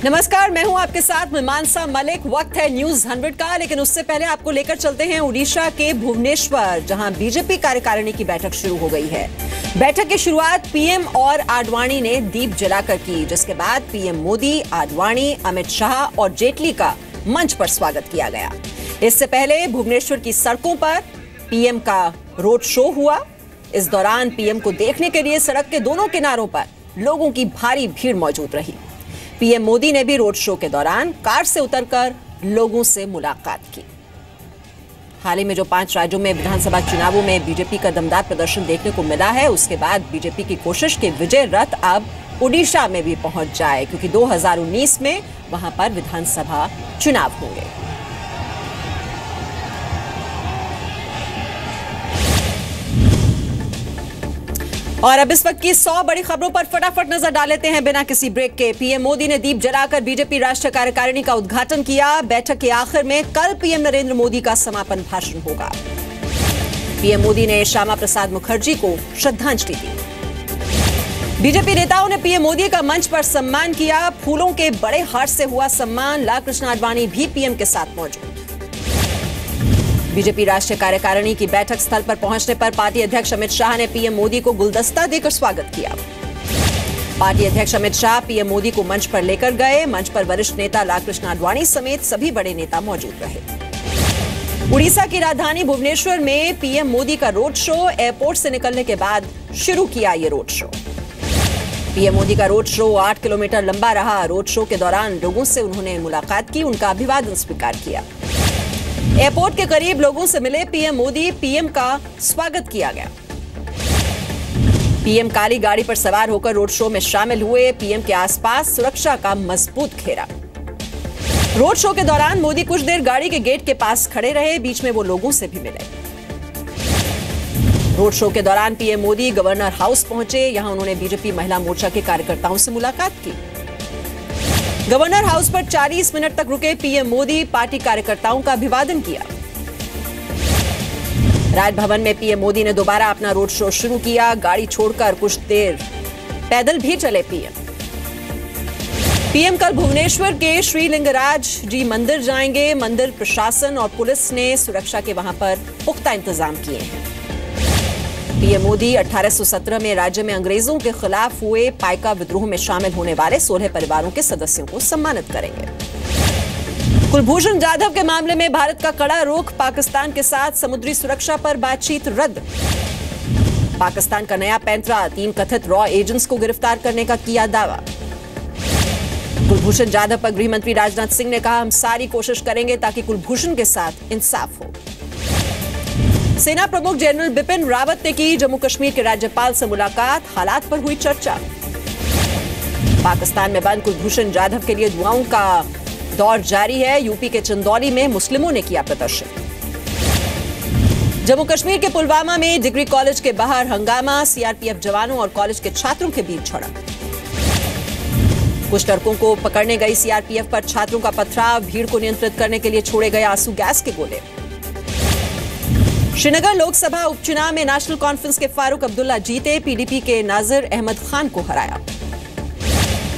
नमस्कार, मैं हूं आपके साथ मीमांसा मलिक। वक्त है न्यूज 100 का, लेकिन उससे पहले आपको लेकर चलते हैं उड़ीसा के भुवनेश्वर, जहां बीजेपी कार्यकारिणी की बैठक शुरू हो गई है। बैठक की शुरुआत पीएम और आडवाणी ने दीप जलाकर की, जिसके बाद पीएम मोदी, आडवाणी, अमित शाह और जेटली का मंच पर स्वागत किया गया। इससे पहले भुवनेश्वर की सड़कों पर पीएम का रोड शो हुआ। इस दौरान पीएम को देखने के लिए सड़क के दोनों किनारों पर लोगों की भारी भीड़ मौजूद रही। पीएम मोदी ने भी रोड शो के दौरान कार से उतरकर लोगों से मुलाकात की। हाल ही में जो 5 राज्यों में विधानसभा चुनावों में बीजेपी का दमदार प्रदर्शन देखने को मिला है, उसके बाद बीजेपी की कोशिश कि विजय रथ अब ओडिशा में भी पहुंच जाए, क्योंकि 2019 में वहां पर विधानसभा चुनाव होंगे। और अब इस वक्त की 100 बड़ी खबरों पर फटाफट नजर डाल लेते हैं बिना किसी ब्रेक के। पीएम मोदी ने दीप जलाकर बीजेपी राष्ट्रीय कार्यकारिणी का उद्घाटन किया। बैठक के आखिर में कल पीएम नरेंद्र मोदी का समापन भाषण होगा। पीएम मोदी ने श्यामा प्रसाद मुखर्जी को श्रद्धांजलि दी। बीजेपी नेताओं ने पीएम मोदी का मंच पर सम्मान किया। फूलों के बड़े हार से हुआ सम्मान। लालकृष्ण आडवाणी भी पीएम के साथ मौजूद। बीजेपी राष्ट्रीय कार्यकारिणी की बैठक स्थल पर पहुंचने पर पार्टी अध्यक्ष अमित शाह ने पीएम मोदी को गुलदस्ता देकर स्वागत किया। पार्टी अध्यक्ष अमित शाह पीएम मोदी को मंच पर लेकर गए। मंच पर वरिष्ठ नेता लालकृष्ण आडवाणी समेत सभी बड़े नेता मौजूद रहे। उड़ीसा की राजधानी भुवनेश्वर में पीएम मोदी का रोड शो एयरपोर्ट से निकलने के बाद शुरू किया। ये रोड शो पीएम मोदी का रोड शो 8 किलोमीटर लंबा रहा। रोड शो के दौरान लोगों से उन्होंने मुलाकात की, उनका अभिवादन स्वीकार किया। एयरपोर्ट के करीब लोगों से मिले पीएम मोदी, पीएम का स्वागत किया गया। पीएम काली गाड़ी पर सवार होकर रोड शो में शामिल हुए। पीएम के आसपास सुरक्षा का मजबूत घेरा। रोड शो के दौरान मोदी कुछ देर गाड़ी के गेट के पास खड़े रहे। बीच में वो लोगों से भी मिले। रोड शो के दौरान पीएम मोदी गवर्नर हाउस पहुंचे। यहां उन्होंने बीजेपी महिला मोर्चा के कार्यकर्ताओं से मुलाकात की। गवर्नर हाउस पर 40 मिनट तक रुके पीएम मोदी, पार्टी कार्यकर्ताओं का अभिवादन किया। राजभवन में पीएम मोदी ने दोबारा अपना रोड शो शुरू किया। गाड़ी छोड़कर कुछ देर पैदल भी चले पीएम कल भुवनेश्वर के श्रीलिंगराज जी मंदिर जाएंगे। मंदिर प्रशासन और पुलिस ने सुरक्षा के वहां पर पुख्ता इंतजाम किए हैं। पीएम मोदी 1817 में राज्य में अंग्रेजों के खिलाफ हुए पाइका विद्रोह में शामिल होने वाले 16 परिवारों के सदस्यों को सम्मानित करेंगे। कुलभूषण जाधव के मामले में भारत का कड़ा रुख। पाकिस्तान के साथ समुद्री सुरक्षा पर बातचीत रद्द। पाकिस्तान का नया पैंतरा, 3 कथित रॉ एजेंट्स को गिरफ्तार करने का किया दावा। कुलभूषण जाधव पर गृह मंत्री राजनाथ सिंह ने कहा, हम सारी कोशिश करेंगे ताकि कुलभूषण के साथ इंसाफ हो। सेना प्रमुख जनरल बिपिन रावत ने की जम्मू कश्मीर के राज्यपाल से मुलाकात। हालात पर हुई चर्चा। पाकिस्तान में बंद कुलभूषण जाधव के लिए दुआओं का दौर जारी है। यूपी के चंदौली में मुस्लिमों ने किया प्रदर्शन। जम्मू कश्मीर के पुलवामा में डिग्री कॉलेज के बाहर हंगामा। सीआरपीएफ जवानों और कॉलेज के छात्रों के बीच झड़प। कुछ लड़कों को पकड़ने गई सीआरपीएफ पर छात्रों का पथराव। भीड़ को नियंत्रित करने के लिए छोड़े गए आंसू गैस के गोले। श्रीनगर लोकसभा उपचुनाव में नेशनल कॉन्फ्रेंस के फारूक अब्दुल्ला जीते। पीडीपी के नाजिर अहमद खान को हराया।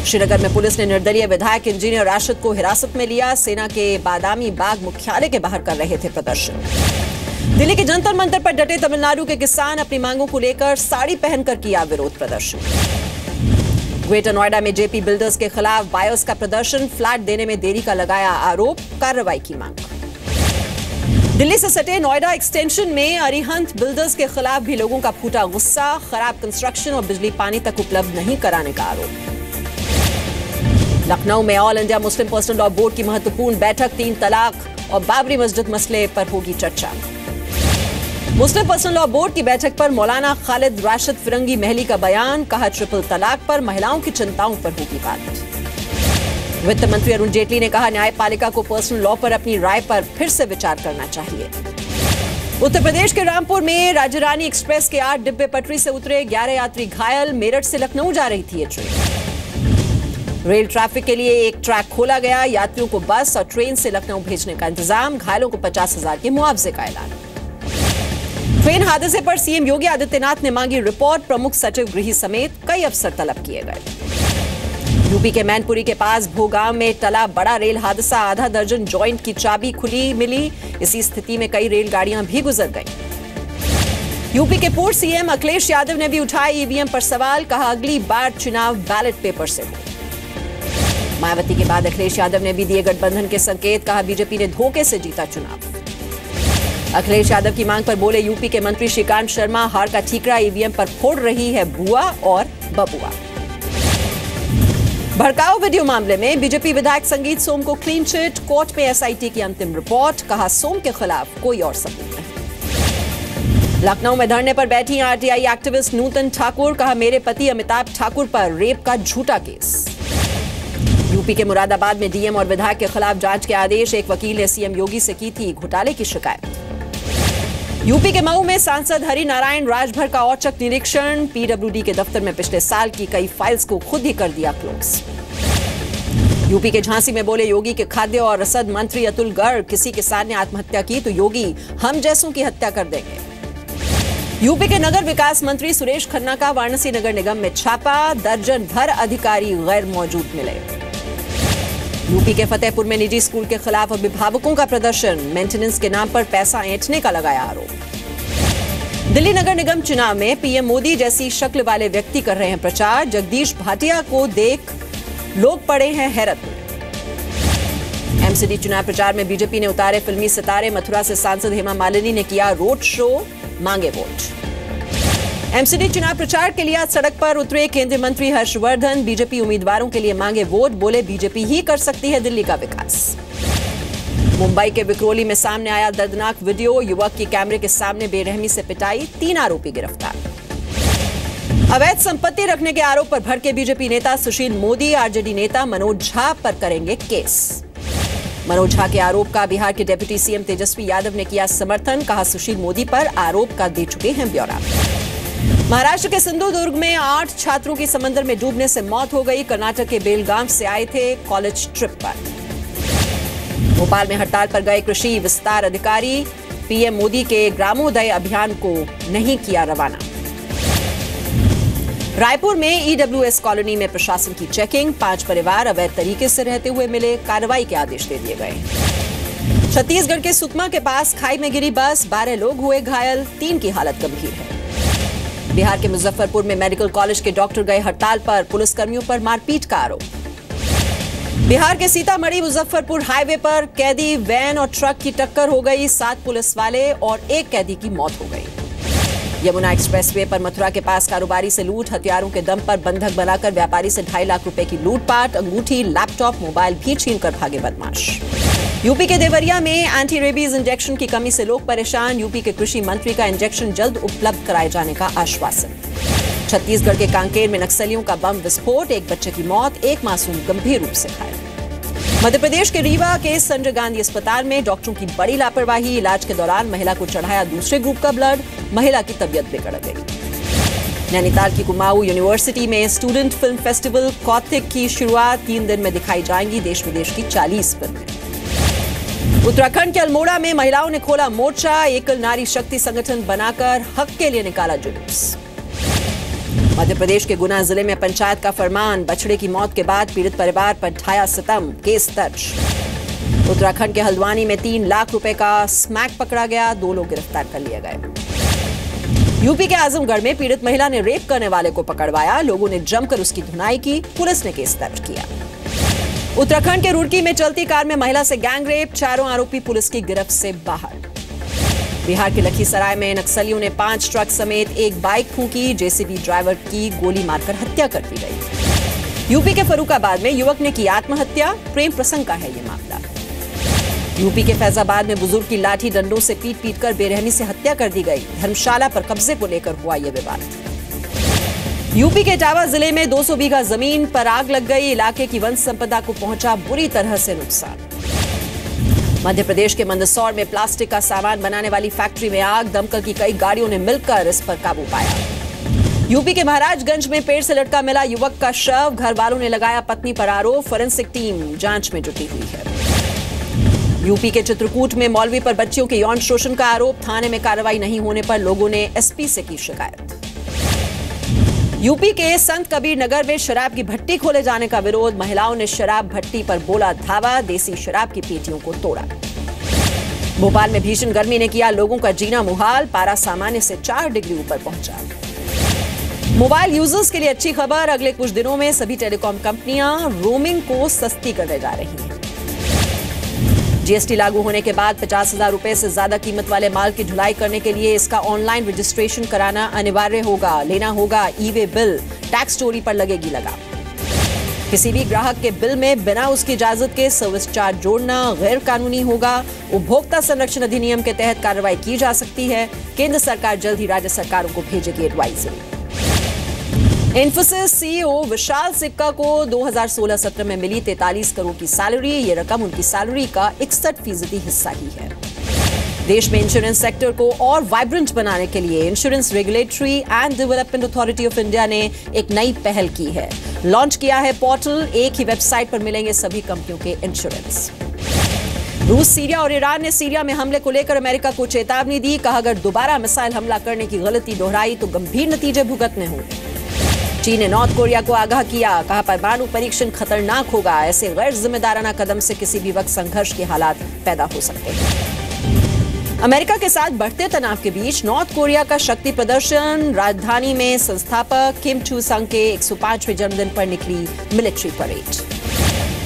श्रीनगर में पुलिस ने निर्दलीय विधायक इंजीनियर राशिद को हिरासत में लिया। सेना के बादामी बाग मुख्यालय के बाहर कर रहे थे प्रदर्शन। दिल्ली के जंतर मंतर पर डटे तमिलनाडु के किसान अपनी मांगों को लेकर साड़ी पहनकर किया विरोध प्रदर्शन। ग्रेटर नोएडा में जेपी बिल्डर्स के खिलाफ बायर्स का प्रदर्शन। फ्लैट देने में देरी का लगाया आरोप। कार्रवाई की मांग। दिल्ली से सटे नोएडा एक्सटेंशन में अरिहंत बिल्डर्स के खिलाफ भी लोगों का फूटा गुस्सा। खराब कंस्ट्रक्शन और बिजली पानी तक उपलब्ध नहीं कराने का आरोप। लखनऊ में all India Muslim personal law board की महत्वपूर्ण बैठक। 3 तलाक और बाबरी मस्जिद मसले पर होगी चर्चा। मुस्लिम पर्सनल लॉ बोर्ड की बैठक पर मौलाना खालिद राशिद फिरंगी महली का बयान। कहा, ट्रिपल तलाक पर महिलाओं की चिंताओं पर होगी बात। वित्त मंत्री अरुण जेटली ने कहा, न्यायपालिका को पर्सनल लॉ पर अपनी राय पर फिर से विचार करना चाहिए। उत्तर प्रदेश के रामपुर में राज्य रानी एक्सप्रेस के 8 डिब्बे पटरी से उतरे। 11 यात्री घायल। मेरठ से लखनऊ जा रही थी ये ट्रेन। रेल ट्रैफिक के लिए एक ट्रैक खोला गया। यात्रियों को बस और ट्रेन से लखनऊ भेजने का इंतजाम। घायलों को 50,000 के मुआवजे का ऐलान। ट्रेन हादसे पर सीएम योगी आदित्यनाथ ने मांगी रिपोर्ट। प्रमुख सचिव गृह समेत कई अफसर तलब किए गए। यूपी के मैनपुरी के पास भोगांव में टला बड़ा रेल हादसा, आधा दर्जन जॉइंट की चाबी खुली मिली। इसी स्थिति में कई रेलगाड़ियां भी गुजर गईं। यूपी के पूर्व सीएम अखिलेश यादव ने भी उठाए ईवीएम पर सवाल, कहा अगली बार चुनाव बैलेट पेपर से हो। मायावती के बाद अखिलेश यादव ने भी दिए गठबंधन के संकेत, कहा बीजेपी ने धोखे से जीता चुनाव। अखिलेश यादव की मांग पर बोले यूपी के मंत्री श्रीकांत शर्मा, हार का ठीकरा ईवीएम पर फोड़ रही है बुआ और बबुआ। भड़काऊ वीडियो मामले में बीजेपी विधायक संगीत सोम को क्लीन चिट, कोर्ट में एसआईटी की अंतिम रिपोर्ट, कहा सोम के खिलाफ कोई और सबूत नहीं। लखनऊ में धरने पर बैठी आरटीआई एक्टिविस्ट नूतन ठाकुर, कहा मेरे पति अमिताभ ठाकुर पर रेप का झूठा केस। यूपी के मुरादाबाद में डीएम और विधायक के खिलाफ जांच के आदेश, एक वकील ने सीएम योगी से की थी घोटाले की शिकायत। यूपी के मऊ में सांसद हरि नारायण राजभर का औचक निरीक्षण, पीडब्ल्यूडी के दफ्तर में पिछले साल की कई फाइल्स को खुद ही कर दिया क्लोज। यूपी के झांसी में बोले योगी के खाद्य और रसद मंत्री अतुल गर्ग, किसी किसान ने आत्महत्या की तो योगी हम जैसों की हत्या कर देंगे। यूपी के नगर विकास मंत्री सुरेश खन्ना का वाराणसी नगर निगम में छापा, दर्जन भर अधिकारी गैर मौजूद मिले। यूपी के फतेहपुर में निजी स्कूल के खिलाफ अभिभावकों का प्रदर्शन, मेंटेनेंस के नाम पर पैसा ऐंठने का लगाया आरोप। दिल्ली नगर निगम चुनाव में पीएम मोदी जैसी शक्ल वाले व्यक्ति कर रहे हैं प्रचार, जगदीश भाटिया को देख लोग पड़े हैं हैरत में। एमसीडी चुनाव प्रचार में बीजेपी ने उतारे फिल्मी सितारे, मथुरा से सांसद हेमा मालिनी ने किया रोड शो, मांगे वोट। एमसीडी चुनाव प्रचार के लिए आज सड़क पर उतरे केंद्रीय मंत्री हर्षवर्धन, बीजेपी उम्मीदवारों के लिए मांगे वोट, बोले बीजेपी ही कर सकती है दिल्ली का विकास। मुंबई के विक्रोली में सामने आया दर्दनाक वीडियो, युवक की कैमरे के सामने बेरहमी से पिटाई, 3 आरोपी गिरफ्तार। अवैध संपत्ति रखने के आरोप पर भड़के बीजेपी नेता सुशील मोदी, आरजेडी नेता मनोज झा पर करेंगे केस। मनोज झा के आरोप का बिहार के डिप्टी सीएम तेजस्वी यादव ने किया समर्थन, कहा सुशील मोदी पर आरोप का दे चुके हैं ब्यौरा। महाराष्ट्र के सिंधुदुर्ग में 8 छात्रों की समंदर में डूबने से मौत हो गई। कर्नाटक के बेलगाम से आए थे कॉलेज ट्रिप पर। भोपाल में हड़ताल पर गए कृषि विस्तार अधिकारी, पीएम मोदी के ग्रामोदय अभियान को नहीं किया रवाना। रायपुर में ईडब्ल्यूएस कॉलोनी में प्रशासन की चेकिंग, 5 परिवार अवैध तरीके से रहते हुए मिले, कार्रवाई के आदेश दे दिए गए। छत्तीसगढ़ के सुकमा के पास खाई में गिरी बस, 12 लोग हुए घायल, 3 की हालत गंभीर है। बिहार के मुजफ्फरपुर में मेडिकल कॉलेज के डॉक्टर गए हड़ताल पर, पुलिसकर्मियों पर मारपीट का आरोप। बिहार के सीतामढ़ी मुजफ्फरपुर हाईवे पर कैदी वैन और ट्रक की टक्कर हो गई, 7 पुलिस वाले और 1 कैदी की मौत हो गई। यमुना एक्सप्रेसवे पर मथुरा के पास कारोबारी से लूट, हथियारों के दम पर बंधक बनाकर व्यापारी से 2.5 लाख रुपए की लूटपाट, अंगूठी, लैपटॉप, मोबाइल भी छीनकर भागे बदमाश। यूपी के देवरिया में एंटी रेबीज इंजेक्शन की कमी से लोग परेशान, यूपी के कृषि मंत्री का इंजेक्शन जल्द उपलब्ध कराए जाने का आश्वासन। छत्तीसगढ़ के कांकेर में नक्सलियों का बम विस्फोट, 1 बच्चे की मौत, 1 मासूम गंभीर रूप से घायल। मध्य प्रदेश के रीवा के संजय गांधी अस्पताल में डॉक्टरों की बड़ी लापरवाही, इलाज के दौरान महिला को चढ़ाया दूसरे ग्रुप का ब्लड, महिला की तबीयत बिगड़ गई। नैनीताल की कुमाऊं यूनिवर्सिटी में स्टूडेंट फिल्म फेस्टिवल कौतिक की शुरुआत, 3 दिन में दिखाई जाएंगी देश विदेश की 40 फिल्में। उत्तराखंड के अल्मोड़ा में महिलाओं ने खोला मोर्चा, एकल नारी शक्ति संगठन बनाकर हक के लिए निकाला जुलूस। मध्य प्रदेश के गुना जिले में पंचायत का फरमान, बछड़े की मौत के बाद पीड़ित परिवार पर ढाया सितम, केस दर्ज। उत्तराखंड के हल्द्वानी में 3 लाख रुपए का स्मैक पकड़ा गया, 2 लोग गिरफ्तार कर लिए गए। यूपी के आजमगढ़ में पीड़ित महिला ने रेप करने वाले को पकड़वाया, लोगों ने जमकर उसकी धुनाई की, पुलिस ने केस दर्ज किया। उत्तराखंड के रुड़की में चलती कार में महिला से गैंग रेप, 4 आरोपी पुलिस की गिरफ्त से बाहर। बिहार के लखीसराय में नक्सलियों ने 5 ट्रक समेत 1 बाइक फूंकी, जेसीबी ड्राइवर की गोली मारकर हत्या कर दी गई। यूपी के फर्रुखाबाद में युवक ने की आत्महत्या, प्रेम प्रसंग का है ये मामला। यूपी के फैजाबाद में बुजुर्ग की लाठी डंडों से पीट कर बेरहमी से हत्या कर दी गई, धर्मशाला पर कब्जे को लेकर हुआ यह विवाद। यूपी के इटावा जिले में 200 बीघा जमीन पर आग लग गई, इलाके की वन संपदा को पहुंचा बुरी तरह से नुकसान। मध्य प्रदेश के मंदसौर में प्लास्टिक का सामान बनाने वाली फैक्ट्री में आग, दमकल की कई गाड़ियों ने मिलकर इस पर काबू पाया। यूपी के महाराजगंज में पेड़ से लटका मिला युवक का शव, घर वालों ने लगाया पत्नी पर आरोप, फोरेंसिक टीम जांच में जुटी हुई है। यूपी के चित्रकूट में मौलवी पर बच्चियों के यौन शोषण का आरोप, थाने में कार्रवाई नहीं होने पर लोगों ने एसपी से की शिकायत। यूपी के संत कबीर नगर में शराब की भट्टी खोले जाने का विरोध। महिलाओं ने शराब भट्टी पर बोला धावा, देसी शराब की पेटियों को तोड़ा। भोपाल में भीषण गर्मी ने किया लोगों का जीना मुहाल, पारा सामान्य से 4 डिग्री ऊपर पहुंचा। मोबाइल यूजर्स के लिए अच्छी खबर, अगले कुछ दिनों में सभी टेलीकॉम कंपनियां रोमिंग को सस्ती करने जा रही हैं। जीएसटी लागू होने के बाद 50,000 रुपए से ज्यादा कीमत वाले माल की ढुलाई करने के लिए इसका ऑनलाइन रजिस्ट्रेशन कराना अनिवार्य होगा। लेना होगा ई-वे बिल, टैक्स चोरी पर लगेगी लगाम। किसी भी ग्राहक के बिल में बिना उसकी इजाजत के सर्विस चार्ज जोड़ना गैर कानूनी होगा। उपभोक्ता संरक्षण अधिनियम के तहत कार्रवाई की जा सकती है। केंद्र सरकार जल्द ही राज्य सरकारों को भेजेगी एडवाइजरी। इन्फोसिस सीईओ विशाल सिक्का को 2016-17 में मिली 43 करोड़ की सैलरी। ये रकम उनकी सैलरी का 61% हिस्सा ही है। देश में इंश्योरेंस सेक्टर को और वाइब्रेंट बनाने के लिए insurance regulatory and development authority of India ने एक नई पहल की है। लॉन्च किया है पोर्टल, एक ही वेबसाइट पर मिलेंगे सभी कंपनियों के इंश्योरेंस। रूस, सीरिया और ईरान ने सीरिया में हमले को लेकर अमेरिका को चेतावनी दी। कहा अगर दोबारा मिसाइल हमला करने की गलती दोहराई तो गंभीर नतीजे भुगतने होंगे। चीन ने नॉर्थ कोरिया को आगाह किया। कहा परमाणु परीक्षण खतरनाक होगा। ऐसे गैर जिम्मेदाराना कदम से किसी भी वक्त संघर्ष के हालात पैदा हो सकते हैं। अमेरिका के साथ बढ़ते तनाव के बीच नॉर्थ कोरिया का शक्ति प्रदर्शन। राजधानी में संस्थापक किम चू संग के 105वें जन्मदिन पर निकली मिलिट्री परेड।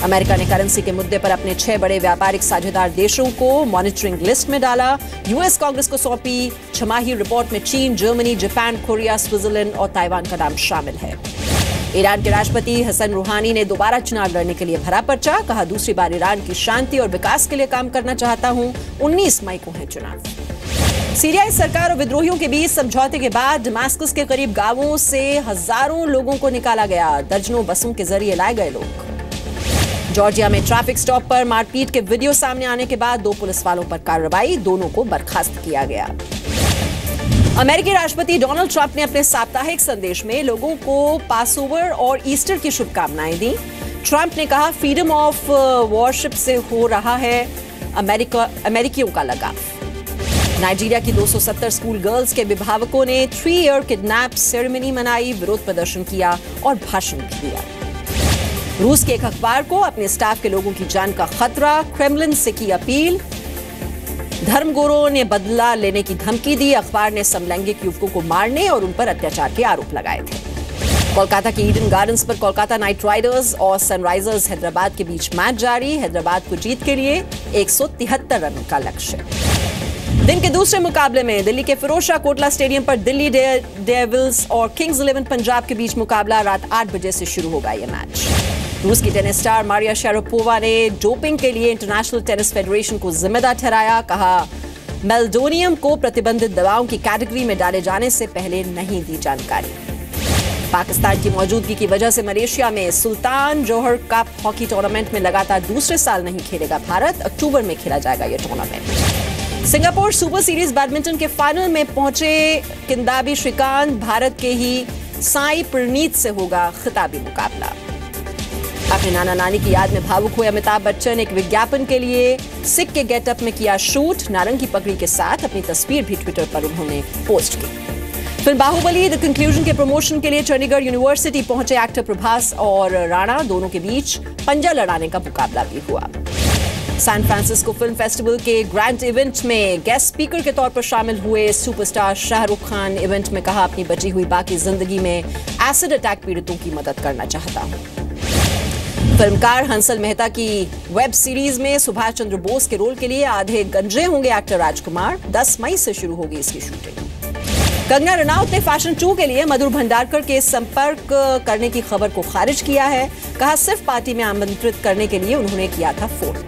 अमेरिका ने करेंसी के मुद्दे पर अपने 6 बड़े व्यापारिक साझेदार देशों को मॉनिटरिंग लिस्ट में डाला। यूएस कांग्रेस को सौंपी छमाही रिपोर्ट में चीन, जर्मनी, जापान, कोरिया, स्विट्जरलैंड और ताइवान का नाम शामिल है। ईरान के राष्ट्रपति हसन रूहानी ने दोबारा चुनाव लड़ने के लिए भरा पर्चा। कहा दूसरी बार ईरान की शांति और विकास के लिए काम करना चाहता हूं। 19 मई को है चुनाव। सीरियाई सरकार और विद्रोहियों के बीच समझौते के बाद दमास्कस के करीब गांवों से हजारों लोगों को निकाला गया। दर्जनों बसों के जरिए लाए गए लोग। जॉर्जिया में ट्रैफिक स्टॉप पर मारपीट के वीडियो सामने आने के बाद 2 पुलिस वालों पर कार्रवाई, दोनों को बर्खास्त किया गया। अमेरिकी राष्ट्रपति डोनाल्ड ट्रंप ने अपने साप्ताहिक संदेश में लोगों को पासओवर और ईस्टर की शुभकामनाएं दी। ट्रंप ने कहा फ्रीडम ऑफ वर्शिप से हो रहा है अमेरिकियों का लगाव। नाइजीरिया की 270 स्कूल गर्ल्स के अभिभावकों ने 3 ईयर किडनैप सेरेमनी मनाई, विरोध प्रदर्शन किया और भाषण भी दिया। रूस के एक अखबार को अपने स्टाफ के लोगों की जान का खतरा, क्रेमलिन से की अपील। धर्मगुरुओं ने बदला लेने की धमकी दी। अखबार ने समलैंगिक युवकों को मारने और उन पर अत्याचार के आरोप लगाए थे। कोलकाता के ईडन गार्डन्स पर कोलकाता नाइट राइडर्स और सनराइजर्स हैदराबाद के बीच मैच जारी। हैदराबाद को जीत के लिए 173 रन का लक्ष्य। दिन के दूसरे मुकाबले में दिल्ली के फिरोजशाह कोटला स्टेडियम पर दिल्ली डेयरडेविल्स और किंग्स 11 पंजाब के बीच मुकाबला रात 8 बजे से शुरू होगा यह मैच। रूस की टेनिस स्टार मारिया शारापोवा ने डोपिंग के लिए इंटरनेशनल टेनिस फेडरेशन को जिम्मेदार ठहराया। कहा मेल्डोनियम को प्रतिबंधित दवाओं की कैटेगरी में डाले जाने से पहले नहीं दी जानकारी। पाकिस्तान की मौजूदगी की वजह से मलेशिया में सुल्तान जोहर कप हॉकी टूर्नामेंट में लगातार दूसरे साल नहीं खेलेगा भारत। अक्टूबर में खेला जाएगा यह tournament. Singapore super series badminton के फाइनल में पहुंचे किदांबी श्रीकांत। भारत के ही साई प्रणीत से होगा खिताबी मुकाबला। अपने नाना नानी की याद में भावुक हुए अमिताभ बच्चन एक विज्ञापन के लिए सिख के गेटअप में किया शूट। नारंगी पगड़ी के साथ अपनी तस्वीर भी ट्विटर पर उन्होंने पोस्ट की। फिल्म बाहुबली द कंक्लूजन के प्रमोशन के लिए चंडीगढ़ यूनिवर्सिटी पहुंचे एक्टर प्रभास और राणा। दोनों के बीच पंजा लड़ाने का मुकाबला भी हुआ। सैन फ्रांसिस्को फिल्म फेस्टिवल के ग्रैंड इवेंट में गेस्ट स्पीकर के तौर पर शामिल हुए सुपरस्टार शाहरुख खान। इवेंट में कहा अपनी बची हुई बाकी जिंदगी में एसिड अटैक पीड़ितों की मदद करना चाहता हूं। फिल्मकार हंसल मेहता की वेब सीरीज में सुभाष चंद्र बोस के रोल के लिए आधे गंजे होंगे एक्टर राजकुमार। 10 मई से शुरू होगी इसकी शूटिंग। कंगना रनौत ने फैशन 2 के लिए मधुर भंडारकर के संपर्क करने की खबर को खारिज किया है। कहा सिर्फ पार्टी में आमंत्रित करने के लिए उन्होंने किया था फोन।